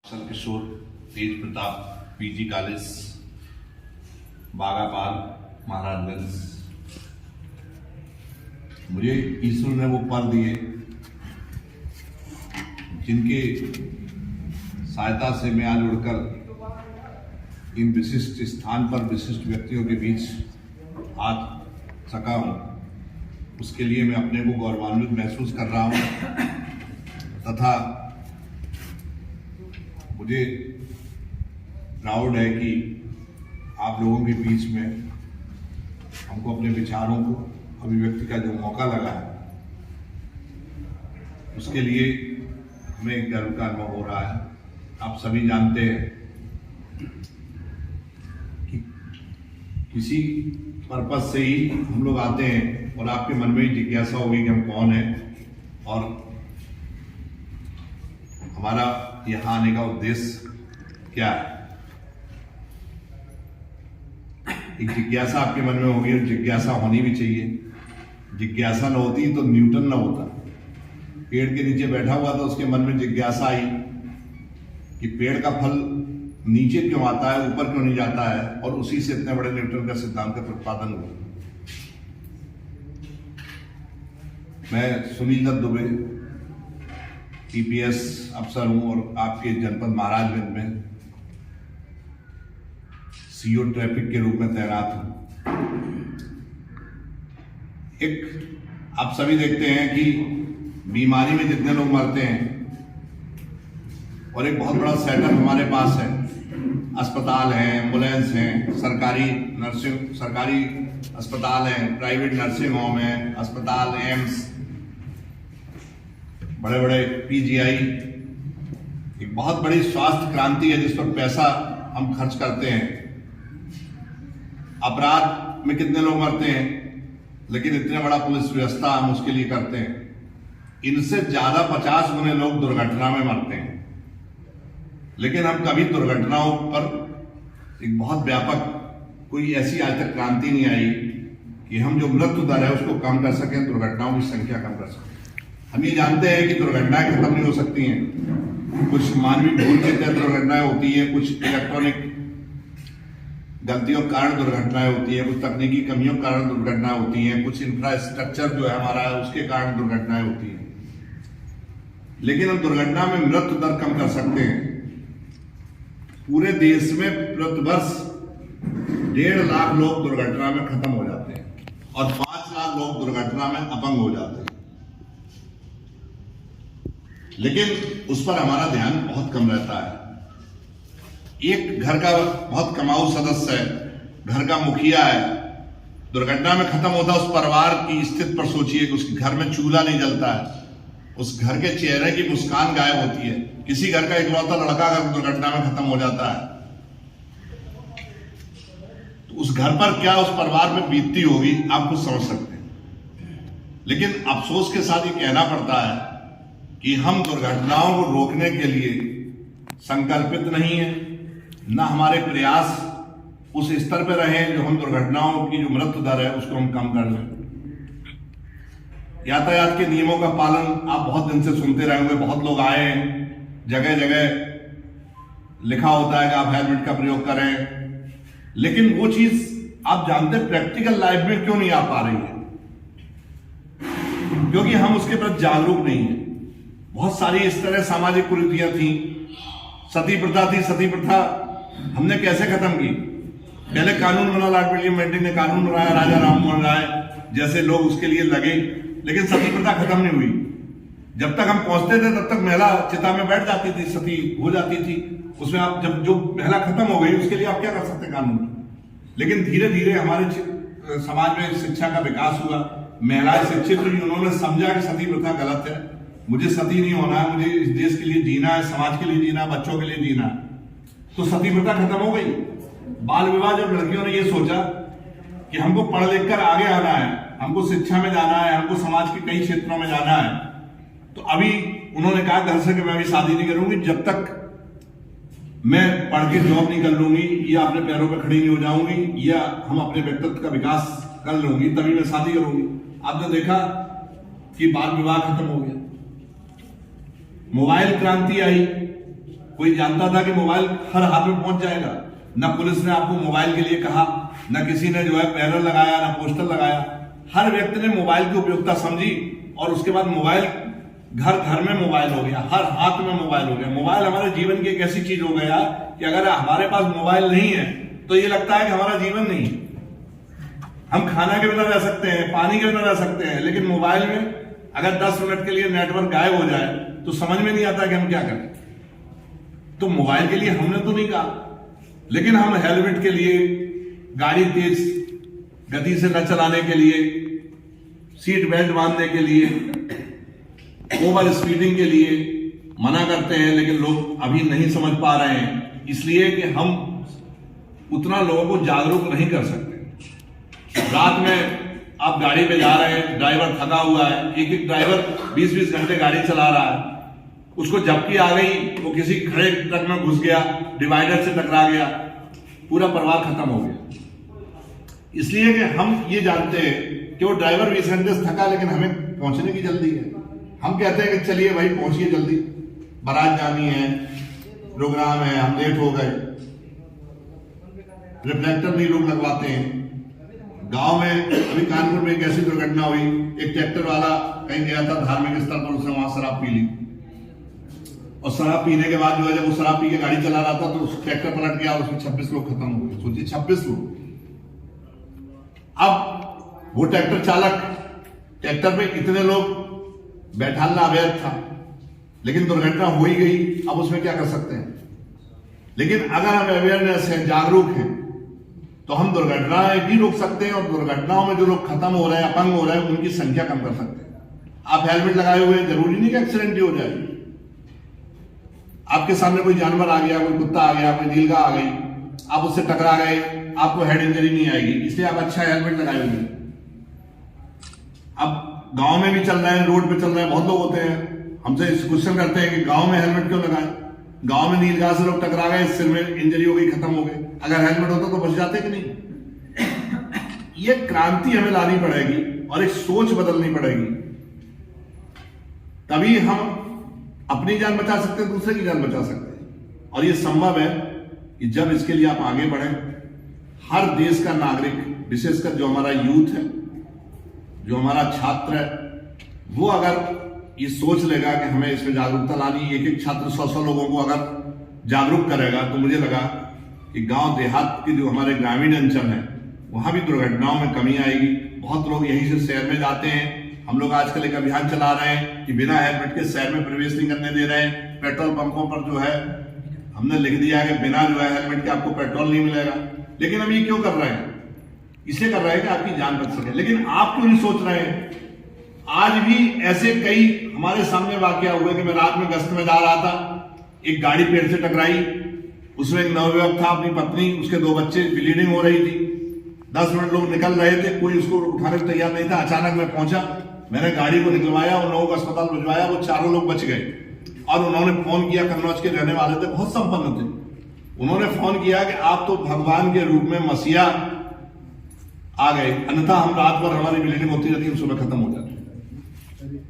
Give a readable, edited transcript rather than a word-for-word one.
किशोर तेज Pratap PG college बागापाल Maharajganj. मुझे ईश्वर ने वो पल दिए जिनके सहायता से मैं आज उड़कर इन विशिष्ट स्थान पर विशिष्ट व्यक्तियों के बीच आ सका हूँ। उसके लिए मैं अपने को गौरवान्वित महसूस कर रहा हूँ तथा मुझे प्राउड है कि आप लोगों के बीच में हमको अपने विचारों को अभिव्यक्ति का जो मौका लगा है उसके लिए हमें गर्व का अनुभव हो रहा है। आप सभी जानते हैं कि किसी पर्पस से ही हम लोग आते हैं और आपके मन में ही जिज्ञासा होगी कि हम कौन हैं और हमारा यहाँ आने का उद्देश्य क्या है। एक जिज्ञासा आपके मन में होगी और जिज्ञासा होनी भी चाहिए। जिज्ञासा न होती तो न्यूटन न होता। पेड़ के नीचे बैठा हुआ था, उसके मन में जिज्ञासा आई कि पेड़ का फल नीचे क्यों आता है, ऊपर क्यों नहीं जाता है, और उसी से इतने बड़े न्यूटन का सिद्धांत का प्रतिपादन हुआ। मैं सुनील दत्त दुबे टीपीएस अफसर हूं और आपके जनपद महाराजगंज में सीओ ट्रैफिक के रूप में तैनात हूं। एक आप सभी देखते हैं कि बीमारी में जितने लोग मरते हैं और एक बहुत बड़ा सेटअप हमारे पास है। अस्पताल हैं, एम्बुलेंस हैं, सरकारी अस्पताल हैं, प्राइवेट नर्सिंग होम हैं, अस्पताल, एम्स, बड़े बड़े पीजीआई। एक बहुत बड़ी स्वास्थ्य क्रांति है जिस पर पैसा हम खर्च करते हैं। अपराध में कितने लोग मरते हैं, लेकिन इतने बड़ा पुलिस व्यवस्था हम उसके लिए करते हैं। इनसे ज्यादा 50 गुने लोग दुर्घटना में मरते हैं, लेकिन हम कभी दुर्घटनाओं पर एक बहुत व्यापक कोई ऐसी आज तक क्रांति नहीं आई कि हम जो मृत्यु दर है उसको कम कर सकें, दुर्घटनाओं की संख्या कम कर सकें। हम ये जानते हैं कि दुर्घटनाएं खत्म नहीं हो सकती हैं। कुछ मानवीय भूल के तहत दुर्घटनाएं होती हैं, कुछ इलेक्ट्रॉनिक गलतियों के कारण दुर्घटनाएं होती हैं, कुछ तकनीकी कमियों के कारण दुर्घटनाएं होती हैं, कुछ इंफ्रास्ट्रक्चर जो है हमारा उसके कारण दुर्घटनाएं होती हैं। लेकिन हम दुर्घटना में मृत्यु दर कम कर सकते हैं। पूरे देश में प्रतिवर्ष 1.5 लाख लोग दुर्घटना में खत्म हो जाते हैं और 5 लाख लोग दुर्घटना में अपंग हो जाते हैं। लेकिन उस पर हमारा ध्यान बहुत कम रहता है। एक घर का बहुत कमाऊ सदस्य है, घर का मुखिया है, दुर्घटना में खत्म होता है। उस परिवार की स्थिति पर सोचिए कि उसके घर में चूल्हा नहीं जलता है, उस घर के चेहरे की मुस्कान गायब होती है। किसी घर का इकलौता लड़का अगर दुर्घटना में खत्म हो जाता है तो उस घर पर क्या उस परिवार में बीतती होगी आप कुछ समझ सकते हैं। लेकिन अफसोस के साथ ये कहना पड़ता है कि हम दुर्घटनाओं को रोकने के लिए संकल्पित नहीं है, न हमारे प्रयास उस स्तर पर रहे जो हम दुर्घटनाओं की जो मृत्यु दर है उसको हम कम कर लें। यातायात के नियमों का पालन आप बहुत दिन से सुनते रहे होंगे। बहुत लोग आए हैं, जगह जगह लिखा होता है कि आप हेलमेट का प्रयोग करें, लेकिन वो चीज आप जानते हैं प्रैक्टिकल लाइफ में क्यों नहीं आ पा रही है, क्योंकि हम उसके प्रति जागरूक नहीं है। बहुत सारी इस तरह सामाजिक कुरीतियां थी। सती प्रथा थी, सती प्रथा हमने कैसे खत्म की? पहले कानून बना, लॉर्ड विलियम बेंटिक ने कानून बनाया, राजा राममोहन राय जैसे लोग उसके लिए लगे, लेकिन सती प्रथा खत्म नहीं हुई। जब तक हम पहुंचते थे तब तक महिला चिता में बैठ जाती थी, सती हो जाती थी। उसमें आप जब जो महिला खत्म हो गई उसके लिए आप क्या कर सकते कानून? लेकिन धीरे धीरे हमारे समाज में शिक्षा का विकास हुआ, महिलाएं शिक्षित हुई, उन्होंने समझा कि सती प्रथा गलत है, मुझे सती नहीं होना है, मुझे इस देश के लिए जीना है, समाज के लिए जीना है, बच्चों के लिए जीना है। तो सती प्रथा खत्म हो गई। बाल विवाह जब लड़कियों ने ये सोचा कि हमको पढ़ लिख कर आगे आना है, हमको शिक्षा में जाना है, हमको समाज के कई क्षेत्रों में जाना है, तो अभी उन्होंने कहा घर से कि मैं अभी शादी नहीं करूंगी जब तक मैं पढ़ के जॉब नहीं कर लूंगी, या अपने पैरों पर खड़ी नहीं हो जाऊंगी, या हम अपने व्यक्तित्व का विकास कर लूंगी, तभी मैं शादी करूंगी। आपने देखा कि बाल विवाह खत्म हो गया। मोबाइल क्रांति आई, कोई जानता था कि मोबाइल हर हाथ में पहुंच जाएगा? न पुलिस ने आपको मोबाइल के लिए कहा, न किसी ने जो है बैनर लगाया, न पोस्टर लगाया। हर व्यक्ति ने मोबाइल की उपयोगिता समझी और उसके बाद मोबाइल घर घर में मोबाइल हो गया, हर हाथ में मोबाइल हो गया। मोबाइल हमारे जीवन की एक ऐसी चीज हो गया कि अगर हमारे पास मोबाइल नहीं है तो ये लगता है कि हमारा जीवन नहीं है। हम खाना के बिना रह सकते हैं, पानी के बिना रह सकते हैं, लेकिन मोबाइल में अगर 10 मिनट के लिए नेटवर्क गायब हो जाए तो समझ में नहीं आता कि हम क्या करें। तो मोबाइल के लिए हमने तो नहीं कहा, लेकिन हम हेलमेट के लिए, गाड़ी तेज गति से न चलाने के लिए, सीट बेल्ट बांधने के लिए, ओवर स्पीडिंग के लिए मना करते हैं, लेकिन लोग अभी नहीं समझ पा रहे हैं, इसलिए कि हम उतना लोगों को जागरूक नहीं कर सकते। रात में आप गाड़ी पे जा रहे हैं, ड्राइवर थका हुआ है, एक ड्राइवर 20-20 घंटे गाड़ी चला रहा है, उसको झपकी आ गई, वो किसी खड़े ट्रक में घुस गया, डिवाइडर से टकरा गया, पूरा परिवार खत्म हो गया। इसलिए कि हम ये जानते हैं कि वो ड्राइवर 20 घंटे से थका, लेकिन हमें पहुंचने की जल्दी है। हम कहते हैं कि चलिए भाई पहुंचिए जल्दी, बारात जानी है, प्रोग्राम है, हम लेट हो गए, रिफ्लेक्टर नहीं लोग लगवाते हैं। गांव में अभी कानपुर में एक ऐसी दुर्घटना हुई, एक ट्रैक्टर वाला कहीं गया था धार्मिक स्थल पर, उसने वहां शराब पी ली और शराब पीने के बाद जो है जब वो शराब पी के गाड़ी चला रहा था तो उस ट्रैक्टर पलट गया और उसमें 26 लोग खत्म हो गए। सोचिए 26 लोग। अब वो ट्रैक्टर चालक, ट्रैक्टर पे इतने लोग बैठाना अवैध था, लेकिन दुर्घटना हो ही गई, अब उसमें क्या कर सकते हैं। लेकिन अगर हम अवेयरनेस है, जागरूक हैं, तो हम दुर्घटनाएं भी रोक सकते हैं और दुर्घटनाओं में जो लोग खत्म हो रहे हैं, अपंग हो रहे हैं, उनकी संख्या कम कर सकते हैं। आप हेलमेट लगाए हुए, जरूरी नहीं कि एक्सीडेंट ही हो जाए। आपके सामने कोई जानवर आ गया, कोई कुत्ता आ गया, कोई नीलगाय आ गई, आप उससे टकरा गए, आपको हेड इंजरी नहीं आएगी, इसलिए आप अच्छा हेलमेट लगाए हुए। अब गांव में भी चल रहे हैं, रोड पे चल रहे हैं, बहुत लोग होते हैं हमसे क्वेश्चन करते हैं कि गांव में हेलमेट क्यों लगाएं? गांव में नीलगाय से लोग टकरा गए, सिर में इंजरी हो गई, खत्म हो गए। अगर हेलमेट होता तो बच जाते कि नहीं? ये क्रांति हमें लानी पड़ेगी और एक सोच बदलनी पड़ेगी, तभी हम अपनी जान बचा सकते हैं, दूसरे की जान बचा सकते हैं। और ये संभव है कि जब इसके लिए आप आगे बढ़ें। हर देश का नागरिक, विशेषकर जो हमारा यूथ है, जो हमारा छात्र है, वो अगर ये सोच लेगा कि हमें इसमें जागरूकता लानी, एक छात्र 100 लोगों को अगर जागरूक करेगा, तो मुझे लगा कि गांव देहात के जो हमारे ग्रामीण अंचल है वहां भी दुर्घटनाओं में कमी आएगी। बहुत लोग यहीं से शहर में जाते हैं। हम लोग आजकल एक अभियान चला रहे हैं कि बिना हेलमेट के शहर में प्रवेश नहीं करने दे रहे हैं। पेट्रोल पंपों पर जो है हमने लिख दिया है कि बिना जो है हेलमेट के आपको पेट्रोल नहीं मिलेगा। लेकिन हम ये क्यों कर रहे हैं? इसलिए कर रहे हैं कि आपकी जान बच सके। लेकिन आप क्यों नहीं सोच रहे हैं? आज भी ऐसे कई हमारे सामने वाकया हुए कि मैं रात में गश्त में जा रहा था, एक गाड़ी पेड़ से टकराई, उसमें एक नवयुवक था, अपनी पत्नी, उसके 2 बच्चे, ब्लीडिंग हो रही थी। 10 मिनट लोग निकल रहे थे, कोई उसको उठाने को तैयार नहीं था। अचानक मैं पहुंचा, मैंने गाड़ी को निकलवाया और लोगों को अस्पताल भिजवाया, वो 4 लोग बच गए। और उन्होंने फोन किया, कन्नौज के रहने वाले थे, बहुत संपन्न थे, उन्होंने फोन किया कि आप तो भगवान के रूप में मसीहा आ गए, अन्यथा हम रात भर हमारी ब्लीडिंग होती रहती है, सुबह खत्म हो जाती है।